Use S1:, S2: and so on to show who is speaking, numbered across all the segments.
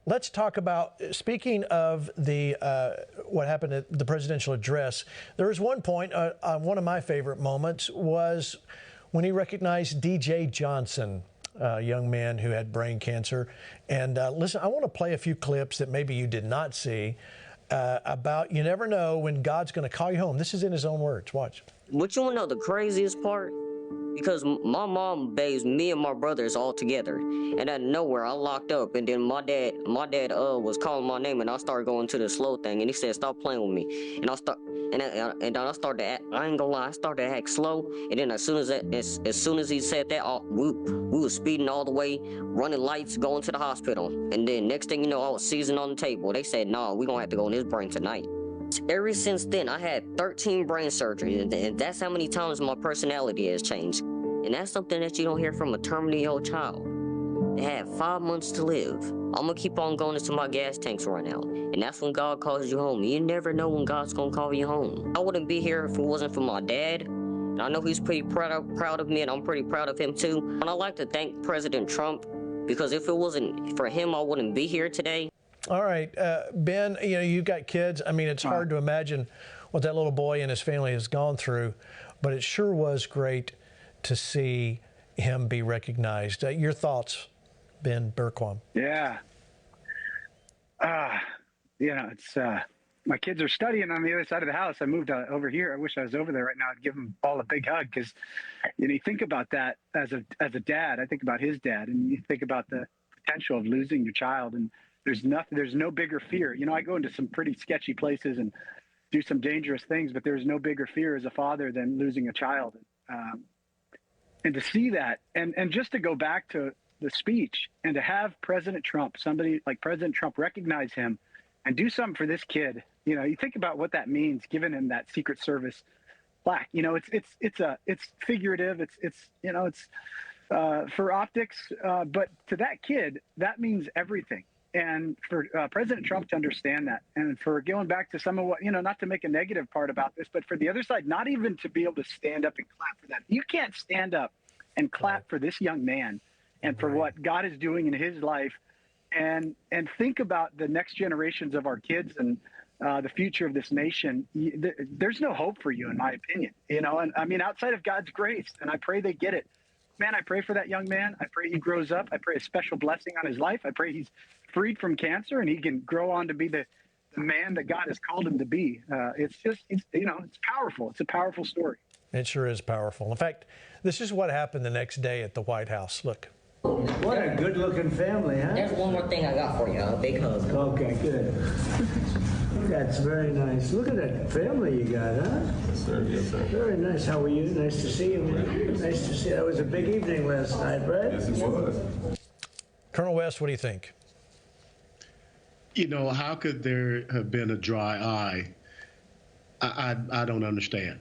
S1: Let's talk about, speaking of the what happened at the presidential address. There was one point, one of my favorite moments was when he recognized DJ Johnson, a young man who had brain cancer. And listen, I want to play a few clips that maybe you did not see about you never know when God's going to call you home. This is in his own words. Watch.
S2: But you want to know the craziest part? Because my mom bathes me and my brothers all together, and out of nowhere I locked up, and then my dad was calling my name, and I started going to the slow thing, and he said, "Stop playing with me," and I started to act, I ain't gonna lie, I started to act slow, and then as soon as he said that, we was speeding all the way, running lights, going to the hospital, and then next thing you know, I was seizing on the table. They said, "Nah, we gonna have to go in his brain tonight." Ever since then, I had 13 brain surgeries, and that's how many times my personality has changed. And that's something that you don't hear from a terminally ill child. They had 5 months to live. I'm gonna keep on going until my gas tanks run out. And that's when God calls you home. You never know when God's gonna call you home. I wouldn't be here if it wasn't for my dad. And I know he's pretty proud of me, and I'm pretty proud of him too. And I'd like to thank President Trump, because if it wasn't for him, I wouldn't be here today.
S1: All right, Ben, you know, you've got kids. I mean, it's hard to imagine what that little boy and his family has gone through, but it sure was great to see him be recognized. Your thoughts, Ben Berquam?
S3: Yeah. You know, it's my kids are studying on the other side of the house. I moved over here. I wish I was over there right now. I'd give them all a big hug, because you know, you think about that as a dad. I think about his dad, and you think about the potential of losing your child, and there's no bigger fear. You know, I go into some pretty sketchy places and do some dangerous things, but there's no bigger fear as a father than losing a child. And to see that, and just to go back to the speech, and to have President Trump, somebody like President Trump, recognize him and do something for this kid. You know, you think about what that means, giving him that Secret Service plaque. You know, it's figurative. It's you know, it's for optics, but to that kid, that means everything. And for President Trump to understand that, and for going back to some of what, you know, not to make a negative part about this, but for the other side, not even to be able to stand up and clap for that. You can't stand up and clap for this young man and for what God is doing in his life, and think about the next generations of our kids and the future of this nation. There's no hope for you, in my opinion, you know, and I mean, outside of God's grace, and I pray they get it. Man, I pray for that young man. I pray he grows up. I pray a special blessing on his life. I pray he's freed from cancer and he can grow on to be the man that God has called him to be. It's you know, it's powerful. It's a powerful story.
S1: It sure is powerful. In fact, this is what happened the next day at the White House. Look.
S4: What a good-looking family, huh?
S2: There's one more thing I got for you, a big hug.
S4: Okay, good. That's very nice. Look at that family you got, huh?
S5: Yes, sir. Yes, sir.
S4: Very nice. How are you? Nice to see you. Nice to see you. That was a big evening last night, right?
S5: Yes, it was.
S1: Colonel West, what do you think?
S6: You know, how could there have been a dry eye? I don't understand.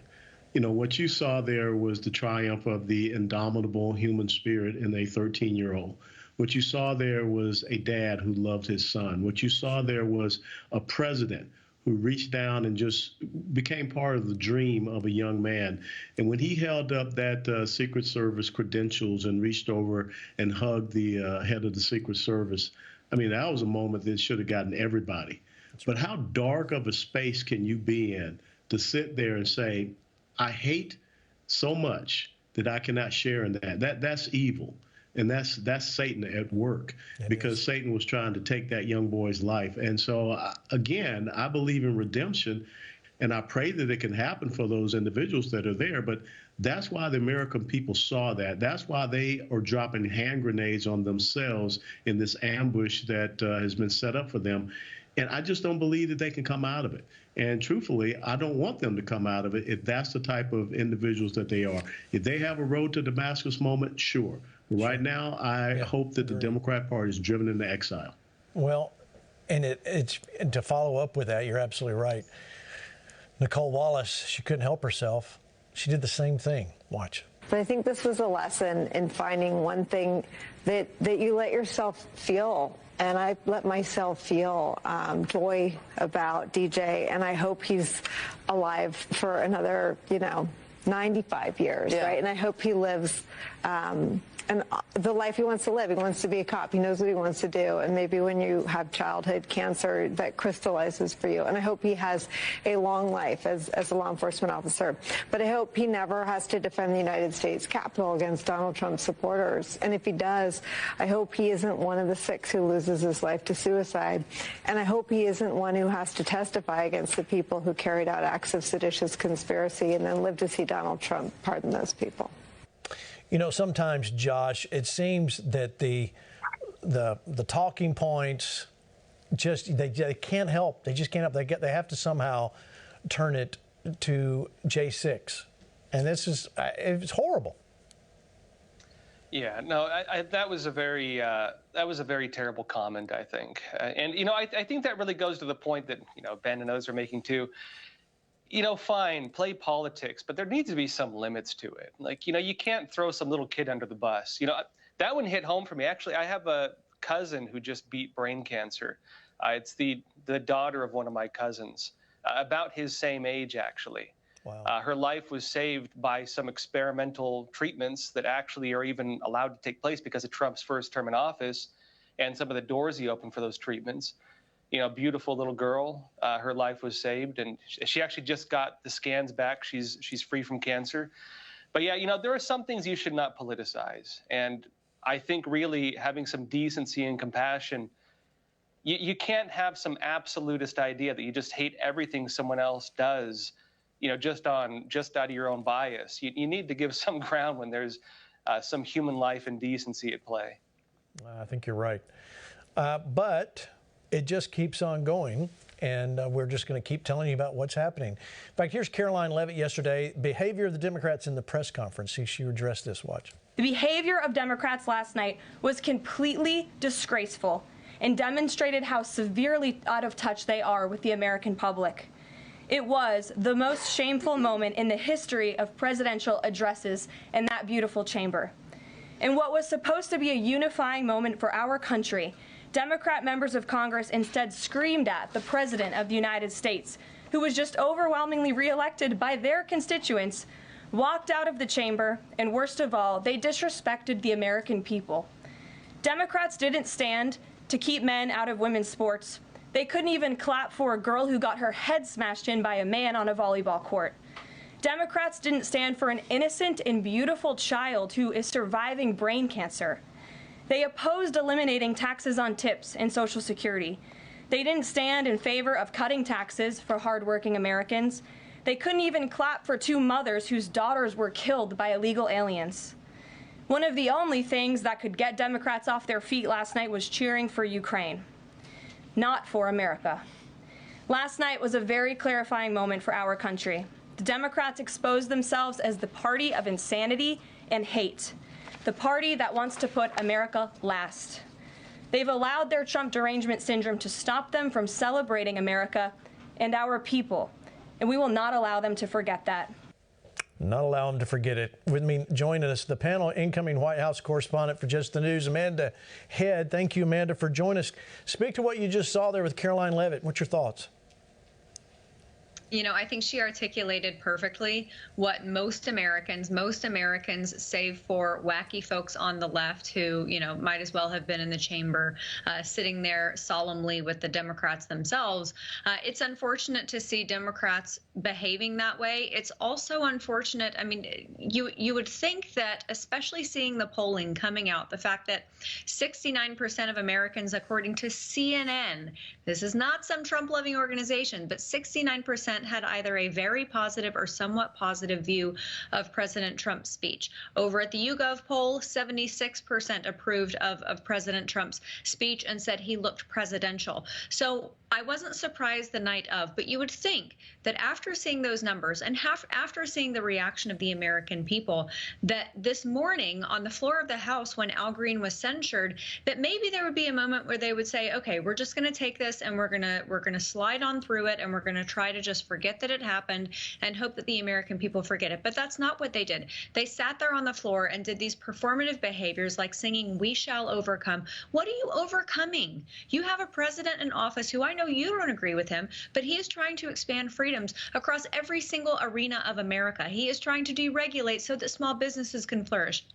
S6: You know, what you saw there was the triumph of the indomitable human spirit in a 13-year-old. What you saw there was a dad who loved his son. What you saw there was a president who reached down and just became part of the dream of a young man. And when he held up that Secret Service credentials and reached over and hugged the head of the Secret Service, I mean, that was a moment that should have gotten everybody. But how dark of a space can you be in to sit there and say, I hate so much that I cannot share in that? That's evil. And that's Satan at work, because Satan was trying to take that young boy's life. And so, again, I believe in redemption, and I pray that it can happen for those individuals that are there. But that's why the American people saw that. That's why they are dropping hand grenades on themselves in this ambush that has been set up for them. And I just don't believe that they can come out of it. And truthfully, I don't want them to come out of it if that's the type of individuals that they are. If they have a road to Damascus moment, sure. Right now, I hope that the Democrat Party is driven into exile.
S1: Well, and and to follow up with that, you're absolutely right. Nicole Wallace, she couldn't help herself. She did the same thing. Watch.
S7: But I think this was a lesson in finding one thing that you let yourself feel. And I let myself feel joy about DJ, and I hope he's alive for another, 95 years, right? And I hope he lives the life he wants to live. He wants to be a cop. He knows what he wants to do. And maybe when you have childhood cancer, that crystallizes for you. And I hope he has a long life as a law enforcement officer. But I hope he never has to defend the United States Capitol against Donald Trump supporters. And if he does, I hope he isn't one of the 6 who loses his life to suicide. And I hope he isn't one who has to testify against the people who carried out acts of seditious conspiracy and then live to see Donald Trump pardon those people.
S1: You know, sometimes, Josh, it seems that the talking points just they can't help. They just can't help. They have to somehow turn it to J6, and this is it's horrible.
S5: Yeah, no, that was a very terrible comment, I think, and you know, I think that really goes to the point that Ben and others are making too. Fine, play politics, but there needs to be some limits to it. Like, you can't throw some little kid under the bus. That one hit home for me. Actually, I have a cousin who just beat brain cancer. It's the daughter of one of my cousins, about his same age, actually. Wow. Her life was saved by some experimental treatments that actually are even allowed to take place because of Trump's first term in office and some of the doors he opened for those treatments. Beautiful little girl. Her life was saved, and she actually just got the scans back. She's free from cancer. But yeah, there are some things you should not politicize. And I think really having some decency and compassion, you can't have some absolutist idea that you just hate everything someone else does, just out of your own bias. You need to give some ground when there's some human life and decency at play.
S1: I think you're right. But it just keeps on going, and we're just going to keep telling you about what's happening. In fact, here's Caroline Leavitt yesterday. Behavior of the Democrats in the press conference. See, she addressed this. Watch.
S8: The behavior of Democrats last night was completely disgraceful and demonstrated how severely out of touch they are with the American public. It was the most shameful moment in the history of presidential addresses in that beautiful chamber. In what was supposed to be a unifying moment for our country, Democrat members of Congress instead screamed at the President of the United States, who was just overwhelmingly reelected by their constituents, walked out of the chamber, and worst of all, they disrespected the American people. Democrats didn't stand to keep men out of women's sports. They couldn't even clap for a girl who got her head smashed in by a man on a volleyball court. Democrats didn't stand for an innocent and beautiful child who is surviving brain cancer. They opposed eliminating taxes on tips and Social Security. They didn't stand in favor of cutting taxes for hardworking Americans. They couldn't even clap for 2 mothers whose daughters were killed by illegal aliens. One of the only things that could get Democrats off their feet last night was cheering for Ukraine, not for America. Last night was a very clarifying moment for our country. The Democrats exposed themselves as the party of insanity and hate. The party that wants to put America last. They've allowed their Trump derangement syndrome to stop them from celebrating America and our people, and we will not allow them to forget that.
S1: Not allow them to forget it. With me joining us, the panel, incoming White House correspondent for Just the News, Amanda Head. Thank you, Amanda, for joining us. Speak to what you just saw there with Caroline Leavitt. What's your thoughts?
S9: I think she articulated perfectly what most Americans, save for wacky folks on the left who, might as well have been in the chamber sitting there solemnly with the Democrats themselves. It's unfortunate to see Democrats behaving that way. It's also unfortunate. I mean, you would think that, especially seeing the polling coming out, the fact that 69% of Americans, according to CNN, this is not some Trump-loving organization, but 69% had either a very positive or somewhat positive view of President Trump's speech. Over at the YouGov poll, 76% approved of President Trump's speech and said he looked presidential. So I wasn't surprised the night of, but you would think that after seeing those numbers and after seeing the reaction of the American people, that this morning on the floor of the House when Al Green was censured, that maybe there would be a moment where they would say, okay, we're just going to take this and we're going to slide on through it and we're going to try to just forget that it happened and hope that the American people forget it. But that's not what they did. They sat there on the floor and did these performative behaviors like singing "We Shall Overcome." What are you overcoming? You have a president in office who, I know you don't agree with him, but he is trying to expand freedoms across every single arena of America. He is trying to deregulate so that small businesses can flourish.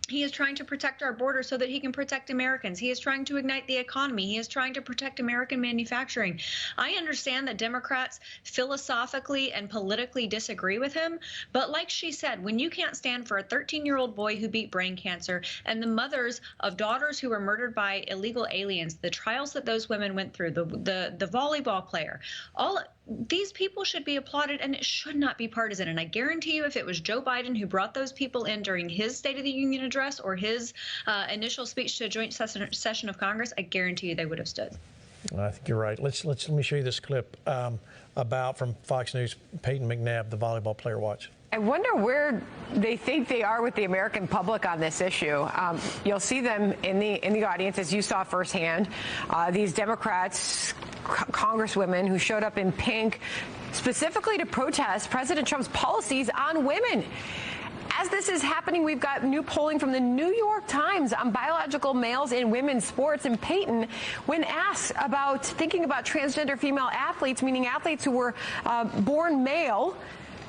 S9: He is trying to protect our border so that he can protect Americans. He is trying to ignite the economy. He is trying to protect American manufacturing. I understand that Democrats philosophically and politically disagree with him, but like she said, when you can't stand for a 13-year-old boy who beat brain cancer and the mothers of daughters who were murdered by illegal aliens, the trials that those women went through, the volleyball player, all these people should be applauded, and it should not be partisan. And I guarantee you, if it was Joe Biden who brought those people in during his State of the Union address or his initial speech to a joint session of Congress, I guarantee you they would have stood.
S1: I think you're right. Let me show you this clip from Fox News, Peyton McNabb, the volleyball player. Watch.
S10: I wonder where they think they are with the American public on this issue. You'll see them in the audience, as you saw firsthand. These Democrats, congresswomen who showed up in pink specifically to protest President Trump's policies on women. As this is happening, we've got new polling from the New York Times on biological males in women's sports. And Peyton, when asked about thinking about transgender female athletes, meaning athletes who were born male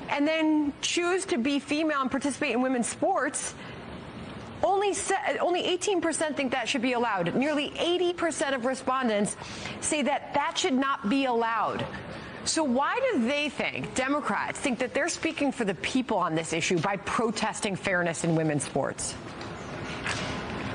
S10: and then choose to be female and participate in women's sports, only 18% think that should be allowed. Nearly 80% of respondents say that that should not be allowed. So why do they think, Democrats think, that they're speaking for the people on this issue by protesting fairness in women's sports?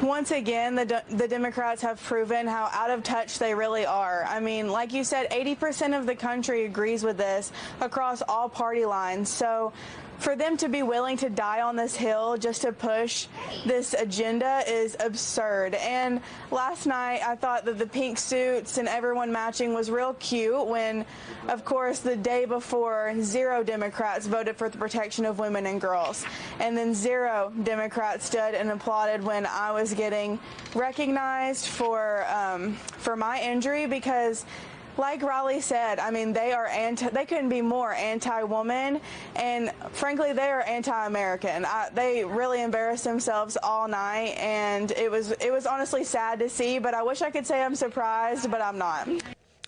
S11: Once again, the Democrats have proven how out of touch they really are. I mean, like you said, 80% of the country agrees with this across all party lines. So for them to be willing to die on this hill just to push this agenda is absurd. And last night, I thought that the pink suits and everyone matching was real cute when, of course, the day before, 0 Democrats voted for the protection of women and girls. And then 0 Democrats stood and applauded when I was getting recognized for my injury, because like Raleigh said, I mean, they couldn't be more anti-woman, and frankly, they are anti-American. They really embarrassed themselves all night, and it was honestly sad to see, but I wish I could say I'm surprised, but I'm not.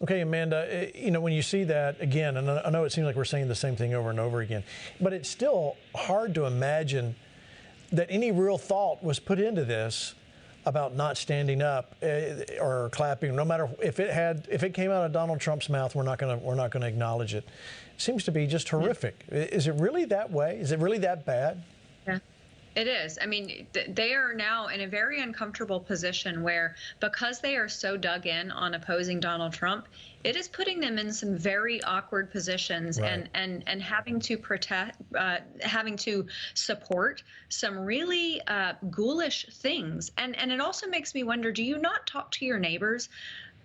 S1: Okay, Amanda, when you see that again, and I know it seems like we're saying the same thing over and over again, but it's still hard to imagine that any real thought was put into this about not standing up or clapping. No matter if it came out of Donald Trump's mouth, we're not going to acknowledge it. It seems to be just horrific. Is it really that way? Is it really that bad?
S9: Yeah. It is. I mean, they are now in a very uncomfortable position where, because they are so dug in on opposing Donald Trump, it is putting them in some very awkward positions, right, and having to having to support some really ghoulish things. And it also makes me wonder, do you not talk to your neighbors?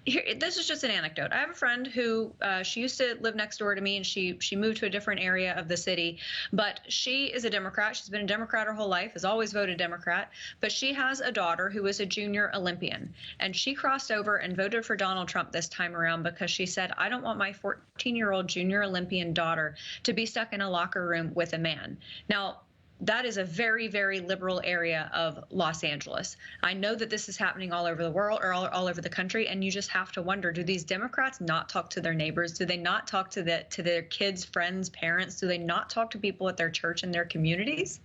S9: Here, this is just an anecdote. I have a friend who she used to live next door to me, and she moved to a different area of the city. But she is a Democrat. She's been a Democrat her whole life, has always voted Democrat. But she has a daughter who is a junior Olympian. And she crossed over and voted for Donald Trump this time around because she said, I don't want my 14-year-old junior Olympian daughter to be stuck in a locker room with a man. Now, that is a very, very liberal area of Los Angeles. I know that this is happening all over the world, or all over the country, and you just have to wonder, do these Democrats not talk to their neighbors? Do they not talk to their kids, friends, parents? Do they not talk to people at their church and their communities?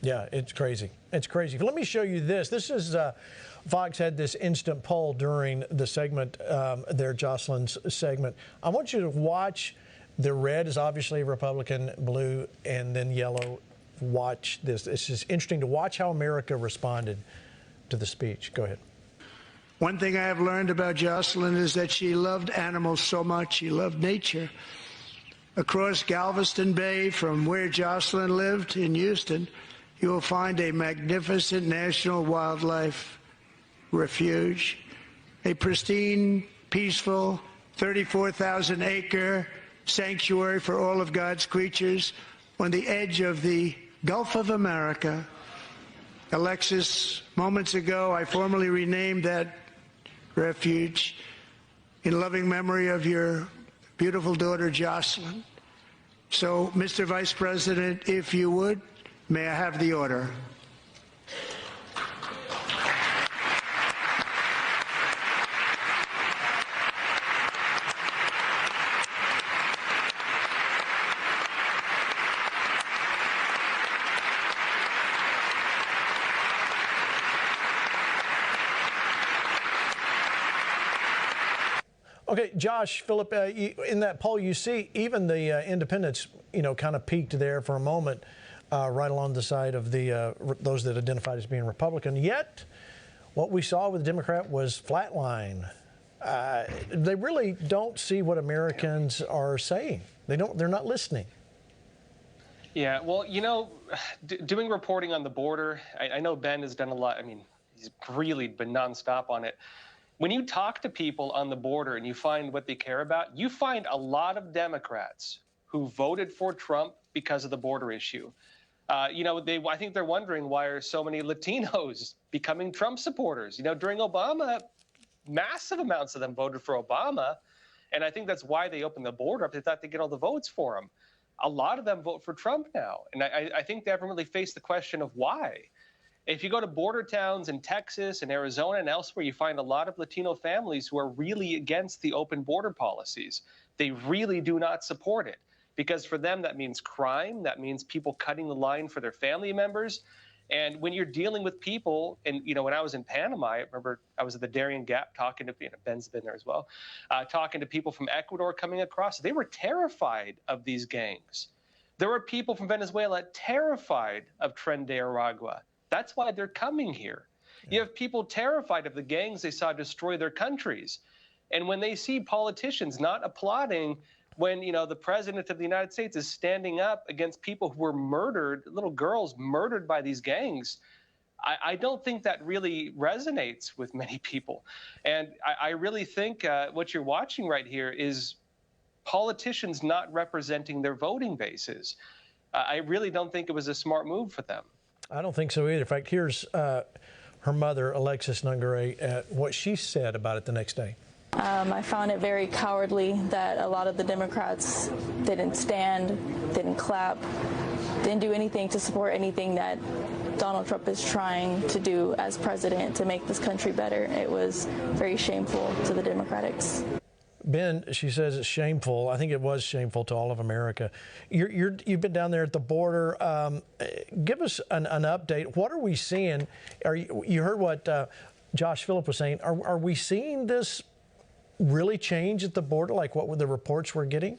S1: Yeah, it's crazy. It's crazy. Let me show you this. This is Fox had this instant poll during the segment, Jocelyn's segment. I want you to watch. The red is obviously Republican, blue, and then yellow. Watch this. This is interesting to watch how America responded to the speech. Go ahead.
S4: One thing I have learned about Jocelyn is that she loved animals so much. She loved nature. Across Galveston Bay, from where Jocelyn lived in Houston, you will find a magnificent national wildlife refuge, a pristine, peaceful, 34,000-acre sanctuary for all of God's creatures on the edge of the Gulf of America. Alexis, moments ago, I formally renamed that refuge in loving memory of your beautiful daughter, Jocelyn. So, Mr. Vice President, if you would, may I have the order?
S1: Okay, Josh, Philip, in that poll, you see even the independents, kind of peaked there for a moment, right along the side of the those that identified as being Republican. Yet, what we saw with the Democrat was flatline. They really don't see what Americans are saying. They're not listening.
S5: Yeah, well, doing reporting on the border, I know Ben has done a lot. I mean, he's really been nonstop on it. When you talk to people on the border and you find what they care about, you find a lot of Democrats who voted for Trump because of the border issue. I think they're wondering why are so many Latinos becoming Trump supporters. During Obama, massive amounts of them voted for Obama, and I think that's why they opened the border up. They thought they'd get all the votes for him. A lot of them vote for Trump now, and I think they haven't really faced the question of why. If you go to border towns in Texas and Arizona and elsewhere, you find a lot of Latino families who are really against the open border policies. They really do not support it because for them that means crime, that means people cutting the line for their family members. And when you're dealing with people, and when I was in Panama, I remember I was at the Darien Gap talking to, Ben's been there as well, talking to people from Ecuador coming across. They were terrified of these gangs. There were people from Venezuela terrified of Tren de Aragua. That's why they're coming here. You have people terrified of the gangs they saw destroy their countries. And when they see politicians not applauding when, the president of the United States is standing up against people who were murdered, little girls murdered by these gangs, I don't think that really resonates with many people. And I really think what you're watching right here is politicians not representing their voting bases. I really don't think it was a smart move for them.
S1: I don't think so either. In fact, here's her mother, Alexis Nungare, at what she said about it the next day.
S11: I found it very cowardly that a lot of the Democrats didn't stand, didn't clap, didn't do anything to support anything that Donald Trump is trying to do as president to make this country better. It was very shameful to the Democrats.
S1: Ben, she says it's shameful. I think it was shameful to all of America. You've been down there at the border. Give us an update. What are we seeing? You heard what Josh Phillip was saying. Are we seeing this really change at the border, like what were the reports we're getting?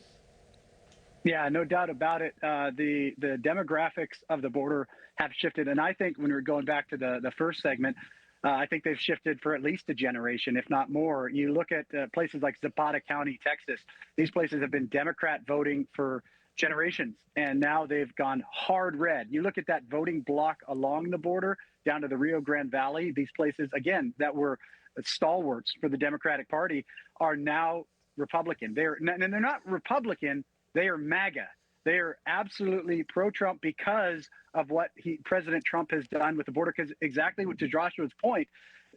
S3: Yeah, no doubt about it. The demographics of the border have shifted. And I think when we're going back to the first segment, I think they've shifted for at least a generation, if not more. You look at places like Zapata County, Texas. These places have been Democrat voting for generations, and now they've gone hard red. You look at that voting block along the border down to the Rio Grande Valley. These places, again, that were stalwarts for the Democratic Party are now Republican. And they're not Republican. They are MAGA. They are absolutely pro-Trump because of what President Trump has done with the border. Because exactly to Joshua's point,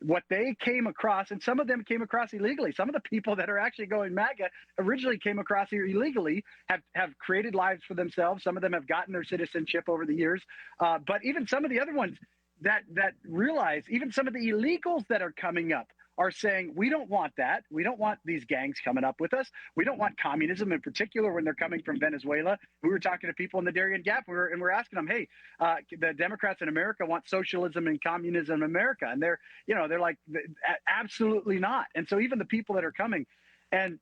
S3: what they came across, and some of them came across illegally. Some of the people that are actually going MAGA originally came across here illegally, have created lives for themselves. Some of them have gotten their citizenship over the years. But even some of the other ones that realize, even some of the illegals that are coming up, are saying, we don't want that. We don't want these gangs coming up with us. We don't want communism in particular when they're coming from Venezuela. We were talking to people in the Darien Gap, and we're asking them, hey, the Democrats in America want socialism and communism in America. And they're like, absolutely not. And so even the people that are coming, and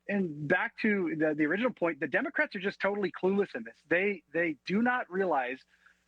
S3: back to the original point, the Democrats are just totally clueless in this. They do not realize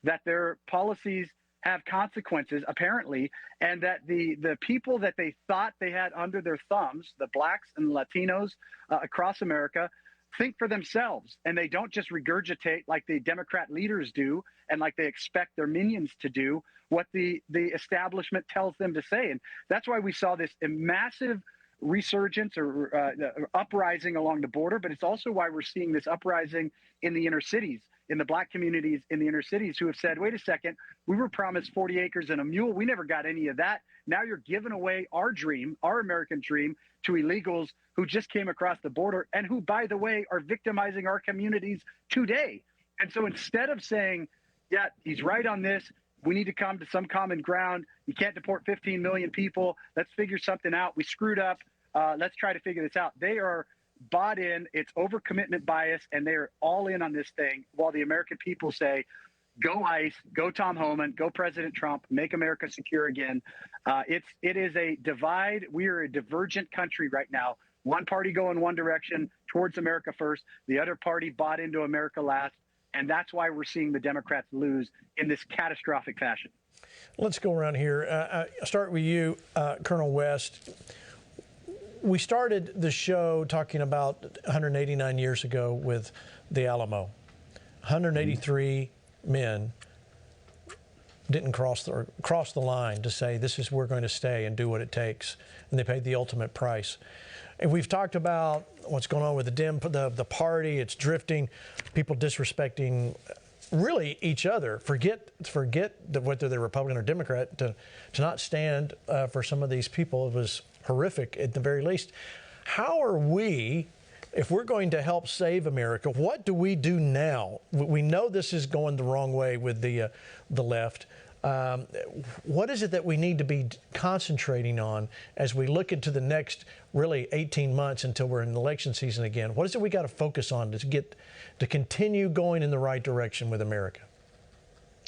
S3: that their policies have consequences, apparently, and that the people that they thought they had under their thumbs, the blacks and Latinos across America, think for themselves, and they don't just regurgitate like the Democrat leaders do and like they expect their minions to do what the establishment tells them to say. And that's why we saw this massive resurgence or uprising along the border, but it's also why we're seeing this uprising in the inner cities, in the black communities in the inner cities who have said, wait a second, we were promised 40 acres and a mule. We never got any of that. Now you're giving away our dream, our American dream, to illegals who just came across the border and who, by the way, are victimizing our communities today. And so instead of saying, yeah, he's right on this, we need to come to some common ground. You can't deport 15 million people. Let's figure something out. We screwed up. Let's try to figure this out. They are bought in. It's overcommitment bias, and they're all in on this thing, while the American people say, Go ICE, go Tom Homan, go President Trump, make America secure again. It is a divide. We are a divergent country right now. One party going one direction towards America first. The other party bought into America last. And that's why we're seeing the Democrats lose in this catastrophic fashion.
S1: Let's go around here. I'll start with you, Colonel West. We started the show talking about 189 years ago with the Alamo. 183 men didn't cross the line to say this is we're going to stay and do what it takes, and they paid the ultimate price. And we've talked about what's going on with the party. It's drifting, people disrespecting really each other. Forget whether they're Republican or Democrat. To not stand for some of these people, it was horrific at the very least. How are we? If we're going to help save America, what do we do now? We know this is going the wrong way with the left. What is it that we need to be concentrating on as we look into the next really 18 months until we're in election season again? What is it we got to focus on to continue going in the right direction with America?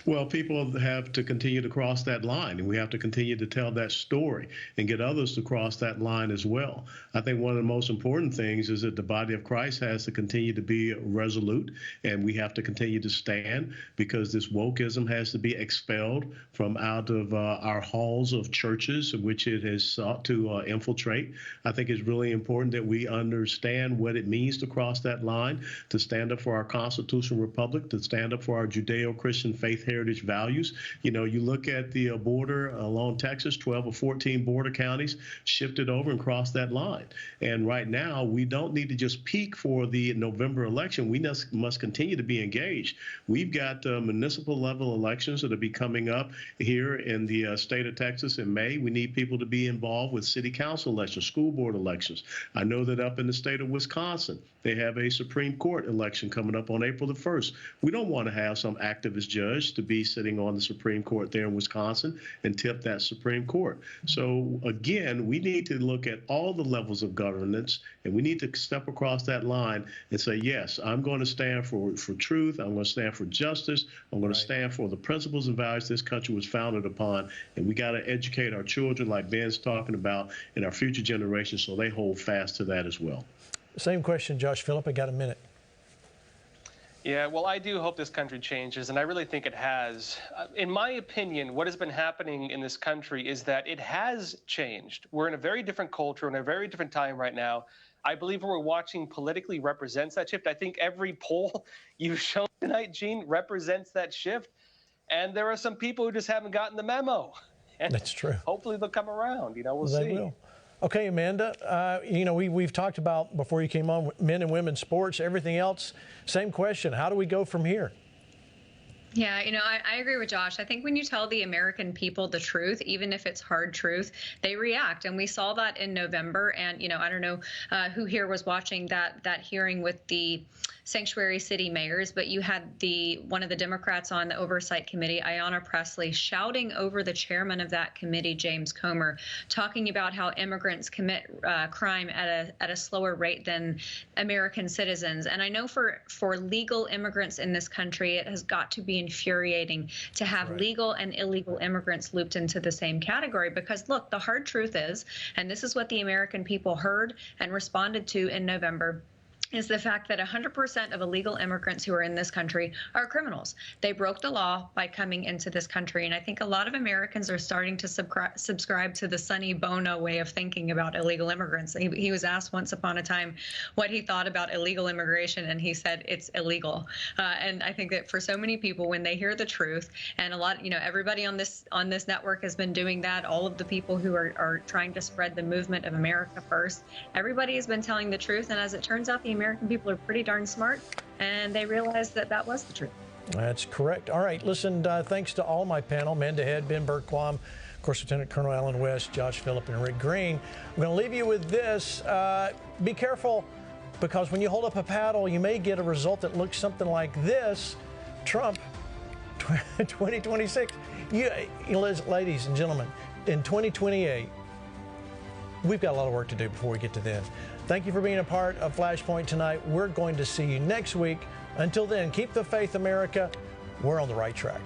S6: Well, people have to continue to cross that line, and we have to continue to tell that story and get others to cross that line as well. I think one of the most important things is that the body of Christ has to continue to be resolute, and we have to continue to stand, because this wokeism has to be expelled from out of our halls of churches, which it has sought to infiltrate. I think it's really important that we understand what it means to cross that line, to stand up for our constitutional republic, to stand up for our Judeo-Christian faith heritage values. You know, you look at the border along Texas, 12 or 14 border counties shifted over and crossed that line. And right now, we don't need to just peak for the November election. We must continue to be engaged. We've got municipal level elections that will be coming up here in the state of Texas in May. We need people to be involved with city council elections, school board elections. I know that up in the state of Wisconsin, they have a Supreme Court election coming up on April the 1st. We don't want to have some activist judge to be sitting on the Supreme Court there in Wisconsin and tip that Supreme Court. So again, we need to look at all the levels of governance, and we need to step across that line and say, yes, I'm going to stand for truth. I'm going to stand for justice. I'm going to stand for the principles and values this country was founded upon. And we got to educate our children, like Ben's talking about, and our future generations, so they hold fast to that as well.
S1: Same question, Josh Phillip. I got a minute.
S5: Yeah, well, I do hope this country changes, and I really think it has. In my opinion, what has been happening in this country is that it has changed. We're in a very different culture, in a very different time right now. I believe what we're watching politically represents that shift. I think every poll you've shown tonight, Gene, represents that shift. And there are some people who just haven't gotten the memo. And
S1: that's true.
S5: Hopefully they'll come around. We'll see.
S1: They will. Okay, Amanda, we've talked about, before you came on, men and women's sports, everything else. Same question. How do we go from here?
S9: Yeah, I agree with Josh. I think when you tell the American people the truth, even if it's hard truth, they react. And we saw that in November. And, I don't know who here was watching that hearing with the sanctuary city mayors, but you had one of the Democrats on the oversight committee, Ayanna Pressley, shouting over the chairman of that committee, James Comer, talking about how immigrants commit crime at a slower rate than American citizens. And I know for legal immigrants in this country, it has got to be infuriating to have legal and illegal immigrants looped into the same category, because look, the hard truth is, and this is what the American people heard and responded to in November, is the fact that 100% of illegal immigrants who are in this country are criminals. They broke the law by coming into this country. And I think a lot of Americans are starting to subscribe to the Sonny Bono way of thinking about illegal immigrants. He was asked once upon a time what he thought about illegal immigration, and he said it's illegal. And I think that for so many people, when they hear the truth, and a lot, everybody on this network has been doing that, all of the people who are trying to spread the movement of America first, everybody has been telling the truth. And as it turns out, the American people are pretty darn smart, and they realized that was the truth.
S1: That's correct. All right, listen, thanks to all my panel, Amanda Head, Ben Bergquam, of course, Lieutenant Colonel Alan West, Josh Phillip, and Rick Green. I'm going to leave you with this. Be careful, because when you hold up a paddle, you may get a result that looks something like this. Trump, 2026. Ladies and gentlemen, in 2028, we've got a lot of work to do before we get to then. Thank you for being a part of Flashpoint tonight. We're going to see you next week. Until then, keep the faith, America. we're on the right track.